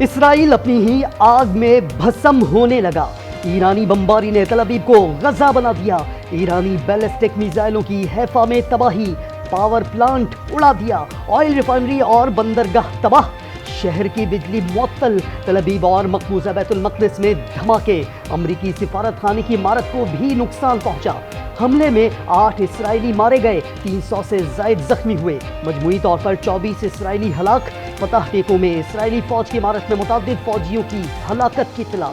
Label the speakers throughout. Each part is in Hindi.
Speaker 1: इसराइल अपनी ही आग में भस्म होने लगा। ईरानी बमबारी ने तल अवीव को गजा बना दिया। ईरानी बैलिस्टिक मिसाइलों की हैफा में तबाही, पावर प्लांट उड़ा दिया, ऑयल रिफाइनरी और बंदरगाह तबाह, शहर की बिजली मुअत्तल। तल अवीव और मकबूजा बैतुल मक़दिस में धमाके, अमरीकी सिफारत खाने की इमारत को भी नुकसान पहुंचा। हमले में 8 इसराइली मारे गए, 300 से ज़ायद जख्मी हुए। मजमूई तौर पर 24 इसराइली हलाक। फतह टेको में इसराइली फौज की इमारत में मुतअद्दिद फौजियों की हलाकत की इत्तला।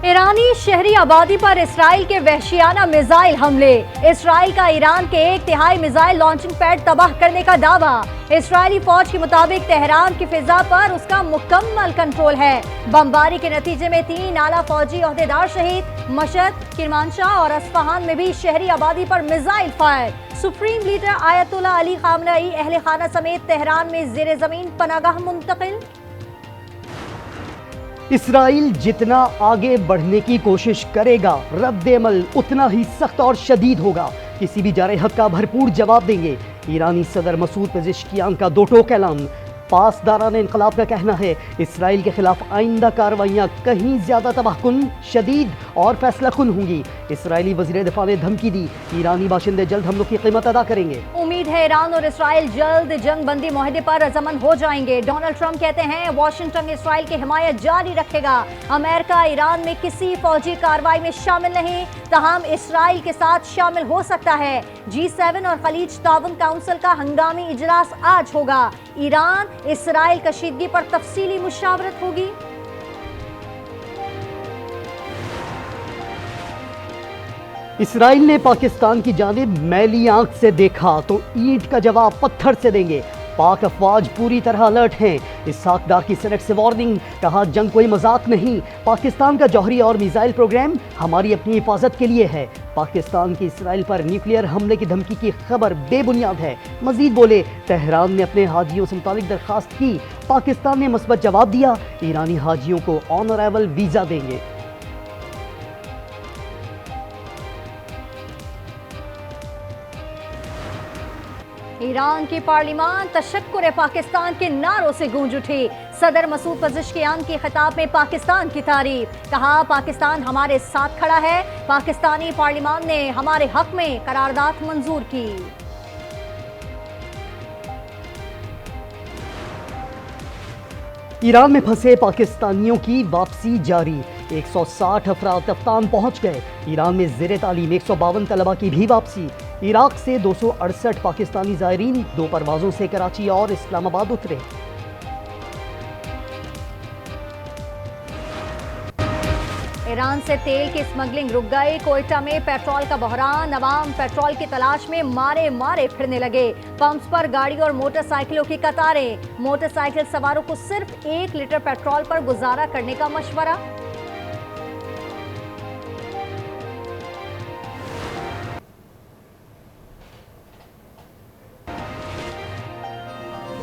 Speaker 2: ईरानी शहरी आबादी पर इसराइल के वहशियाना मिसाइल हमले। इसराइल का ईरान के 1/3 मिसाइल लॉन्चिंग पैड तबाह करने का दावा। इसराइली फौज के मुताबिक तेहरान की फिजा पर उसका मुकम्मल कंट्रोल है। बमबारी के नतीजे में 3 आला फौजी ओहदेदार शहीद। मशहद, किरमानशाह और अस्फहान में भी शहरी आबादी पर missile fire. Supreme leader Ayatollah Ali Khamenei अहले खाना समेत तेहरान में जेर जमीन पनागाह मुंतकिल।
Speaker 1: इसराइल जितना आगे बढ़ने की कोशिश करेगा, रद्द-ए-अमल उतना ही सख्त और शदीद होगा। किसी भी जारहत का भरपूर जवाब देंगे। ईरानी सदर मसूद पेज़ेश्कियान का दो टोक ऐलान। पासदारान इनकलाब का कहना है इसराइल के खिलाफ आइंदा कार्रवाइयां कहीं ज्यादा तबाहकुन, शदीद और फैसलाकुन होंगी। इसराइली वज़ीर दिफा ने धमकी दी, ईरानी बाशिंदे जल्द हमलों की कीमत अदा करेंगे।
Speaker 2: उम्मीद है ईरान और इसराइल जल्द जंग बंदी मुआहदे पर रज़ामंद हो जाएंगे। डोनाल्ड ट्रंप कहते हैं वाशिंगटन इसराइल की हिमायत जारी रखेगा। अमेरिका ईरान में किसी फौजी कार्रवाई में शामिल नहीं, तहम इसराइल के साथ शामिल हो सकता है। G7 और खलीज ताउन काउंसिल का हंगामी इजलास आज होगा। ईरान इसराइल कशीदगी पर तफसीली मुशावरत होगी।
Speaker 1: इसराइल ने पाकिस्तान की जानिब मैली आंख से देखा तो ईंट का जवाब पत्थर से देंगे। पाक अफवाज पूरी तरह अलर्ट हैं। इसहाक डार की सेनेट से वार्निंग, कहा जंग कोई मजाक नहीं। पाकिस्तान का जौहरी और मिसाइल प्रोग्राम हमारी अपनी हिफाजत के लिए है। पाकिस्तान की इसराइल पर न्यूक्लियर हमले की धमकी की खबर बेबुनियाद है। मजीद बोले, तेहरान ने अपने हाजियों से मुतालिक दरखास्त की, पाकिस्तान ने मस्बत जवाब दिया। ईरानी हाजियों को ऑन अराइवल वीजा देंगे।
Speaker 2: ईरान की पार्लिमान तशक्कुर पाकिस्तान के नारों से गूंज उठी। सदर मसूद पेज़ेश्कियान के खिताब में पाकिस्तान की तारीफ, कहा पाकिस्तान हमारे साथ खड़ा है। पाकिस्तानी पार्लिमान ने हमारे हक में करारदाद मंजूर की।
Speaker 1: ईरान में फंसे पाकिस्तानियों की वापसी जारी। 160 अफराद कफ्तान पहुंच गए। ईरान में ज़ेरे तालीम 152 तलबा की भी वापसी। इराक से 268 पाकिस्तानी ज़ायरीन 2 परवाज़ों से कराची और इस्लामाबाद उतरे।
Speaker 2: ईरान से तेल की स्मगलिंग रुक गई। कोयटा में पेट्रोल का बहरान, अवाम पेट्रोल की तलाश में मारे मारे फिरने लगे। पंप्स पर गाड़ी और मोटरसाइकिलों की कतारें। मोटरसाइकिल सवारों को सिर्फ 1 लीटर पेट्रोल पर गुजारा करने का मशवरा।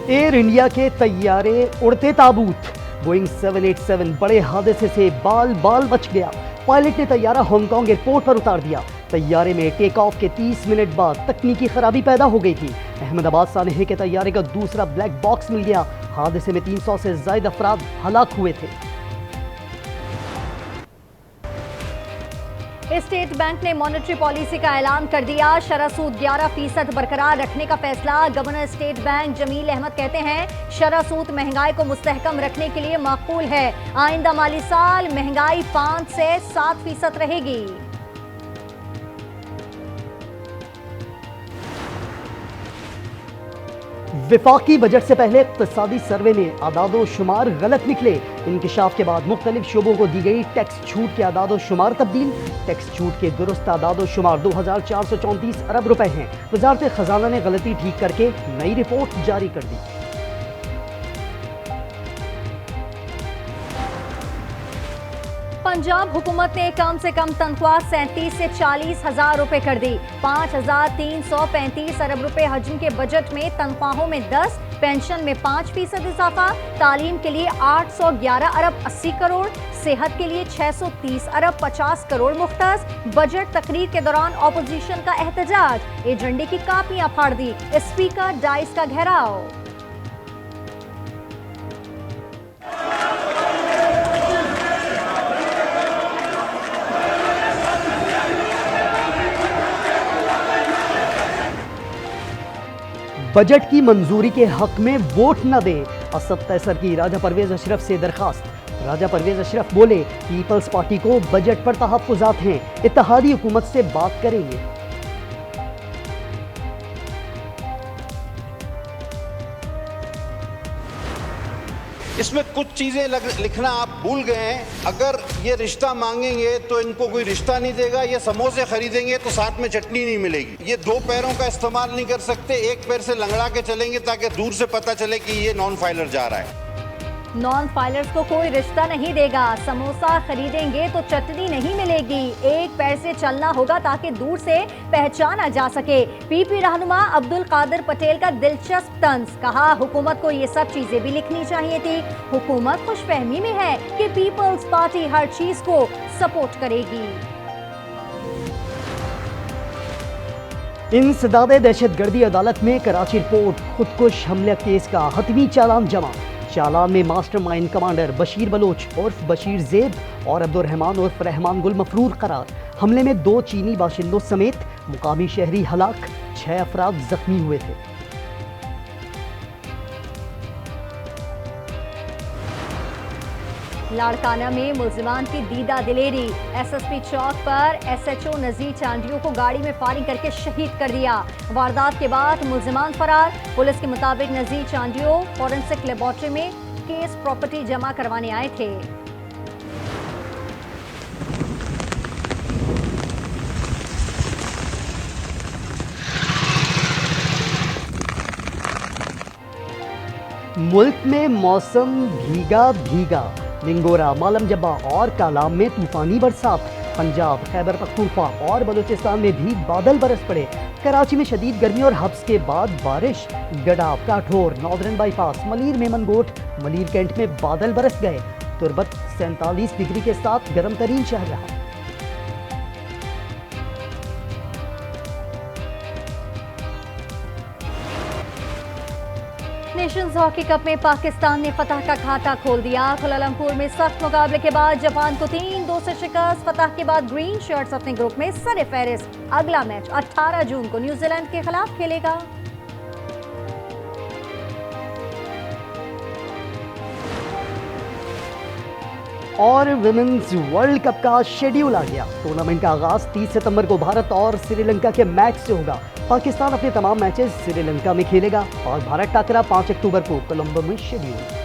Speaker 1: एयर इंडिया के तैयारे उड़ते ताबूत। बोइंग 787 बड़े हादसे से बाल बाल बच गया। पायलट ने तैयारा हांगकांग एयरपोर्ट पर उतार दिया। तैयारे में टेक ऑफ के 30 मिनट बाद तकनीकी खराबी पैदा हो गई थी। अहमदाबाद सानहे के तैयारे का दूसरा ब्लैक बॉक्स मिल गया। हादसे में 300 से ज्यादा अफराद हलाक हुए थे।
Speaker 2: स्टेट बैंक ने मॉनेटरी पॉलिसी का ऐलान कर दिया। शरह सूद 11% बरकरार रखने का फैसला। Governor state bank Jamil Ahmad कहते हैं शरह सूद महंगाई को मुस्तहकम रखने के लिए माकूल है। आइंदा माली साल महंगाई 5 से 7% रहेगी।
Speaker 1: विफाकी बजट से पहले इक्तिसादी सर्वे में आदादो शुमार गलत निकले। इंकिशाफ के बाद मुख्तलिफ शोबों को दी गई टैक्स छूट के आदादो शुमार तब्दील। टैक्स छूट के दुरुस्त आदादो शुमार 2434 अरब रुपए हैं। वजारत खजाना ने गलती ठीक करके नई रिपोर्ट जारी कर दी।
Speaker 2: पंजाब हुकूमत ने कम से कम तनख्वाह 37 से 40 हजार रुपए कर दी। 5,335 अरब रुपए हजम के बजट में तनख्वाहों में 10, पेंशन में 5% इजाफा, तालीम के लिए 811 अरब 80 करोड़, सेहत के लिए 630 अरब 50 करोड़ मुख्तस। बजट तकरीर के दौरान ऑपोजिशन का एहतजाज, एजेंडे की कापियां फाड़ दी, स्पीकर डाइस का घेराव।
Speaker 1: बजट की मंजूरी के हक में वोट न दे, असद कैसर की राजा परवेज अशरफ से दरखास्त। राजा परवेज अशरफ बोले, पीपल्स पार्टी को बजट पर तहफ्फुज़ात हैं, इत्तेहादी हुकूमत से बात करेंगे।
Speaker 3: इसमें कुछ चीजें लिखना आप भूल गए हैं। अगर ये रिश्ता मांगेंगे तो इनको कोई रिश्ता नहीं देगा, ये समोसे खरीदेंगे तो साथ में चटनी नहीं मिलेगी। ये दो पैरों का इस्तेमाल नहीं कर सकते, एक पैर से लंगड़ा के चलेंगे ताकि दूर से पता चले कि ये नॉन फाइलर जा रहा है।
Speaker 2: नॉन फाइलर्स को कोई रिश्ता नहीं देगा, समोसा खरीदेंगे तो चटनी नहीं मिलेगी, एक पैर से चलना होगा ताकि दूर से पहचाना जा सके। पीपी रहनुमा अब्दुल कादिर पटेल का दिलचस्प तंज, कहा हुकूमत को ये सब चीजें भी लिखनी चाहिए थी। हुकूमत खुशफहमी में है कि पीपल्स पार्टी हर चीज को सपोर्ट करेगी।
Speaker 1: इंसदादे दहशतगर्दी अदालत में कराची रिपोर्ट, खुदकुश हमले केस का हतमी चालान जमा। चालान में मास्टरमाइंड कमांडर बशीर बलोच उर्फ बशीर जेब और अब्दुर्रहमान उर्फ रहमान गुल मफरूर करार। हमले में 2 चीनी बाशिंदों समेत मुकामी शहरी हलाक, 6 अफराद जख्मी हुए थे।
Speaker 2: लाड़काना में मुल्जिमान की दीदा दिलेरी, एसएसपी चौक पर एसएचओ नजीर चांडियों को गाड़ी में फायरिंग करके शहीद कर दिया। वारदात के बाद मुल्जिमान फरार। पुलिस के मुताबिक नजीर चांडियों फॉरेंसिक लेबोरेटरी में केस प्रॉपर्टी जमा करवाने आए थे।
Speaker 1: मुल्क में मौसम भीगा भीगा, निंगोरा, मालम जब्बा और कालाम में तूफानी बरसात। पंजाब, खैबर पख्तूनख्वा और बलूचिस्तान में भी बादल बरस पड़े। कराची में शदीद गर्मी और हब्स के बाद बारिश। गडाफ, काठोर, नॉर्दर्न बाईपास, मलीर में मनगोट, मलीर कैंट में बादल बरस गए। तुरबत 47 डिग्री के साथ गर्म तरीन शहर रहा।
Speaker 2: नेशंस हॉकी कप में पाकिस्तान ने फतह का खाता खोल दिया। कुआलालंपुर में सख्त मुकाबले के बाद जापान को 3-2 से शिकस्त। फतह के बाद ग्रीन शर्ट्स अपने ग्रुप में सर-ए-फहरिस्त। अगला मैच 18 जून को न्यूजीलैंड के खिलाफ खेलेगा।
Speaker 1: और विमेंस वर्ल्ड कप का शेड्यूल आ गया। टूर्नामेंट का आगाज 30 सितंबर को भारत और श्रीलंका के मैच से होगा। पाकिस्तान अपने तमाम मैचेस श्रीलंका में खेलेगा और भारत टाकरा 5 अक्टूबर को कोलंबो में शेड्यूल।